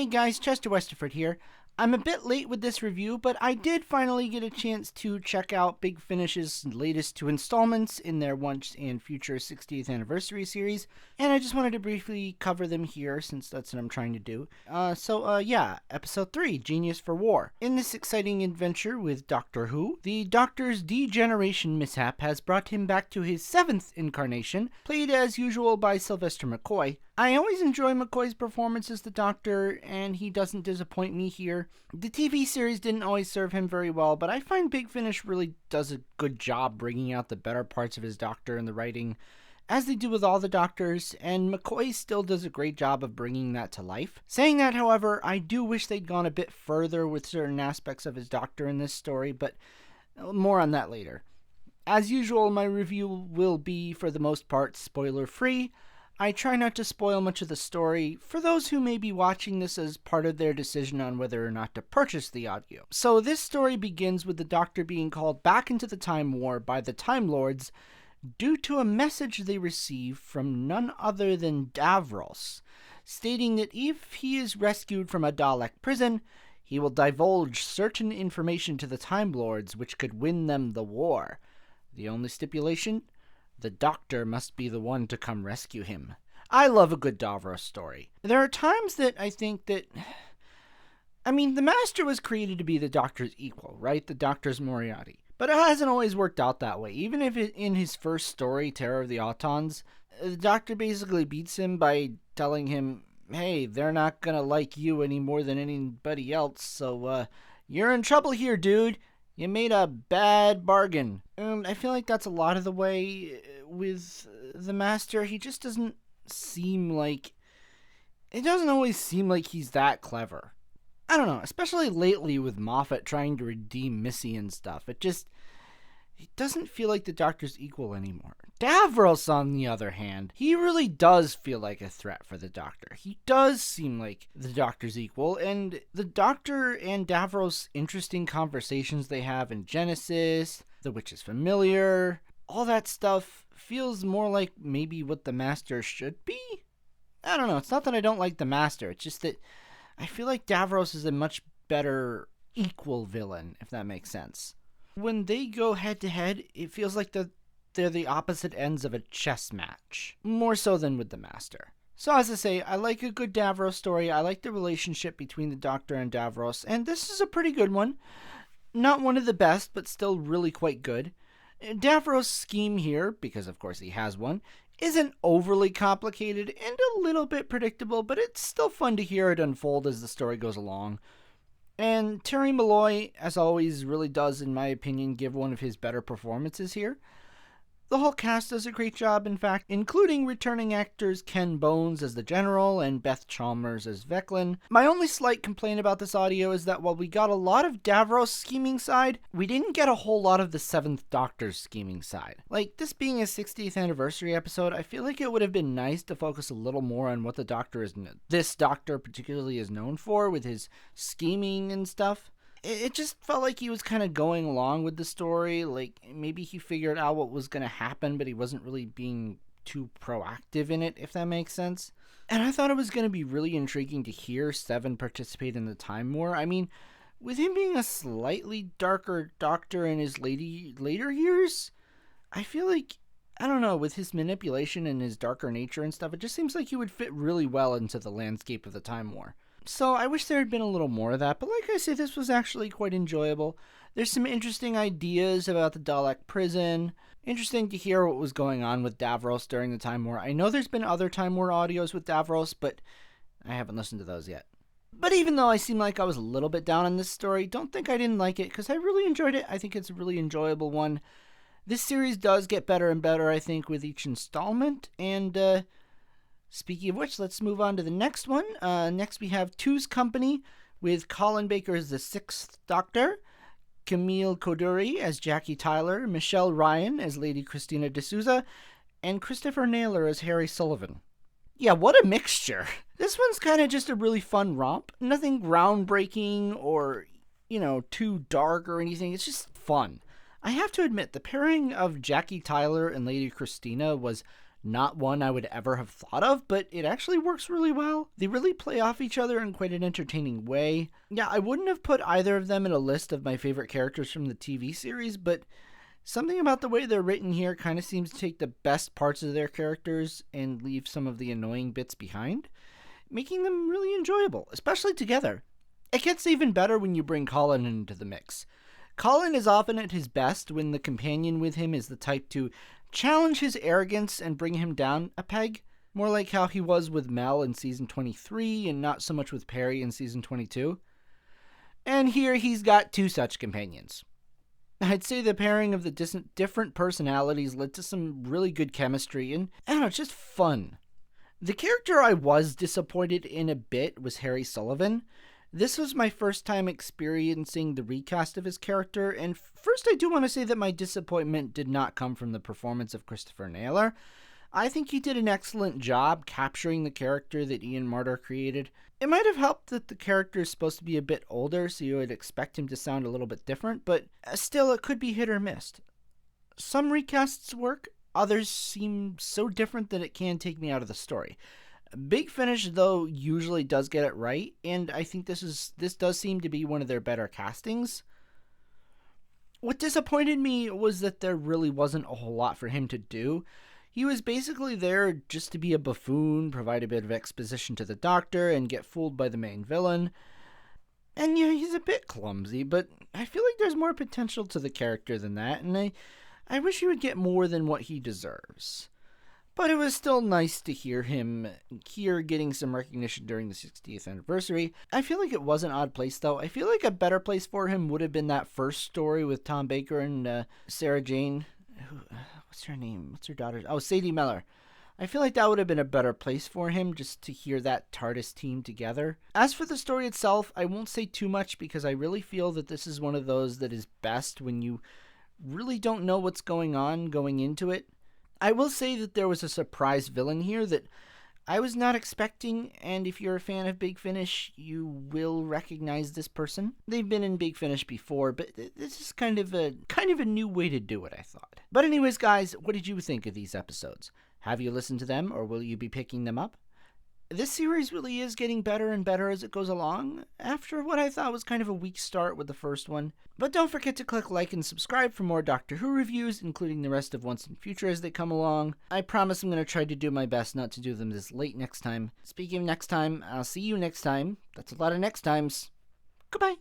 Hey guys, Chester Westerford here. I'm a bit late with this review, but I did finally get a chance to check out Big Finish's latest two installments in their Once and Future 60th Anniversary series, and I just wanted to briefly cover them here since that's what I'm trying to do. Episode 3, Genius for War. In this exciting adventure with Doctor Who, the Doctor's degeneration mishap has brought him back to his 7th incarnation, played as usual by Sylvester McCoy. I always enjoy McCoy's performance as the Doctor, and he doesn't disappoint me here. The TV series didn't always serve him very well, but I find Big Finish really does a good job bringing out the better parts of his Doctor in the writing, as they do with all the Doctors, and McCoy still does a great job of bringing that to life. Saying that, however, I do wish they'd gone a bit further with certain aspects of his Doctor in this story, but more on that later. As usual, my review will be, for the most part, spoiler-free. I try not to spoil much of the story for those who may be watching this as part of their decision on whether or not to purchase the audio. So this story begins with the Doctor being called back into the Time War by the Time Lords due to a message they receive from none other than Davros, stating that if he is rescued from a Dalek prison, he will divulge certain information to the Time Lords which could win them the war. The only stipulation? The Doctor must be the one to come rescue him. I love a good Davros story. There are times that I think that... the Master was created to be the Doctor's equal, right? The Doctor's Moriarty. But it hasn't always worked out that way. Even if in his first story, Terror of the Autons, the Doctor basically beats him by telling him, hey, they're not gonna like you any more than anybody else, so you're in trouble here, dude. You made a bad bargain. I feel like that's a lot of the way with the Master. He just doesn't seem like... It doesn't always seem like he's that clever. I don't know, especially lately with Moffat trying to redeem Missy and stuff. It doesn't feel like the Doctor's equal anymore. Davros, on the other hand, he really does feel like a threat for the Doctor. He does seem like the Doctor's equal, and the Doctor and Davros' interesting conversations they have in Genesis, The Witch is Familiar, all that stuff feels more like maybe what the Master should be? I don't know, it's not that I don't like the Master, it's just that I feel like Davros is a much better equal villain, if that makes sense. When they go head-to-head, it feels like they're the opposite ends of a chess match, more so than with the Master. So as I say, I like a good Davros story, I like the relationship between the Doctor and Davros, and this is a pretty good one. Not one of the best, but still really quite good. Davros' scheme here, because of course he has one, isn't overly complicated and a little bit predictable, but it's still fun to hear it unfold as the story goes along. And Terry Malloy, as always, really does, in my opinion, give one of his better performances here. The whole cast does a great job, in fact, including returning actors Ken Bones as the General and Beth Chalmers as Veclin. My only slight complaint about this audio is that while we got a lot of Davros' scheming side, we didn't get a whole lot of the 7th Doctor's scheming side. Like, this being a 60th anniversary episode, I feel like it would have been nice to focus a little more on what this Doctor particularly is known for, with his scheming and stuff. It just felt like he was kind of going along with the story, like maybe he figured out what was going to happen, but he wasn't really being too proactive in it, if that makes sense. And I thought it was going to be really intriguing to hear Seven participate in the Time War. With him being a slightly darker Doctor in his later years, I feel like, I don't know, with his manipulation and his darker nature and stuff, it just seems like he would fit really well into the landscape of the Time War. So I wish there had been a little more of that, but like I said, this was actually quite enjoyable. There's some interesting ideas about the Dalek prison. Interesting to hear what was going on with Davros during the Time War. I know there's been other Time War audios with Davros, but I haven't listened to those yet. But even though I seem like I was a little bit down on this story, don't think I didn't like it, because I really enjoyed it. I think it's a really enjoyable one. This series does get better and better, I think, with each installment, and speaking of which, let's move on to the next one. Next we have Two's Company with Colin Baker as the 6th Doctor, Camille Coduri as Jackie Tyler, Michelle Ryan as Lady Christina D'Souza, and Christopher Naylor as Harry Sullivan. Yeah, what a mixture. This one's kind of just a really fun romp. Nothing groundbreaking or, too dark or anything. It's just fun. I have to admit, the pairing of Jackie Tyler and Lady Christina was not one I would ever have thought of, but it actually works really well. They really play off each other in quite an entertaining way. Yeah, I wouldn't have put either of them in a list of my favorite characters from the TV series, but something about the way they're written here kind of seems to take the best parts of their characters and leave some of the annoying bits behind, making them really enjoyable, especially together. It gets even better when you bring Colin into the mix. Colin is often at his best when the companion with him is the type to challenge his arrogance and bring him down a peg, more like how he was with Mel in season 23 and not so much with Perry in season 22. And here he's got two such companions. I'd say the pairing of the different personalities led to some really good chemistry and, I don't know, just fun. The character I was disappointed in a bit was Harry Sullivan. This was my first time experiencing the recast of his character, and first I do want to say that my disappointment did not come from the performance of Christopher Naylor. I think he did an excellent job capturing the character that Ian Marter created. It might have helped that the character is supposed to be a bit older, so you would expect him to sound a little bit different, but still it could be hit or miss. Some recasts work, others seem so different that it can take me out of the story. Big Finish, though, usually does get it right, and I think this does seem to be one of their better castings. What disappointed me was that there really wasn't a whole lot for him to do. He was basically there just to be a buffoon, provide a bit of exposition to the Doctor, and get fooled by the main villain. And yeah, he's a bit clumsy, but I feel like there's more potential to the character than that, and I wish he would get more than what he deserves. But it was still nice to hear him here getting some recognition during the 60th anniversary. I feel like it was an odd place, though. I feel like a better place for him would have been that first story with Tom Baker and Sarah Jane. What's her name? What's her daughter? Oh, Sadie Miller. I feel like that would have been a better place for him, just to hear that TARDIS team together. As for the story itself, I won't say too much because I really feel that this is one of those that is best when you really don't know what's going on going into it. I will say that there was a surprise villain here that I was not expecting, and if you're a fan of Big Finish, you will recognize this person. They've been in Big Finish before, but this is kind of a new way to do it, I thought. But anyways, guys, what did you think of these episodes? Have you listened to them, or will you be picking them up? This series really is getting better and better as it goes along, after what I thought was kind of a weak start with the first one. But don't forget to click like and subscribe for more Doctor Who reviews, including the rest of Once and Future as they come along. I promise I'm going to try to do my best not to do them this late next time. Speaking of next time, I'll see you next time. That's a lot of next times. Goodbye.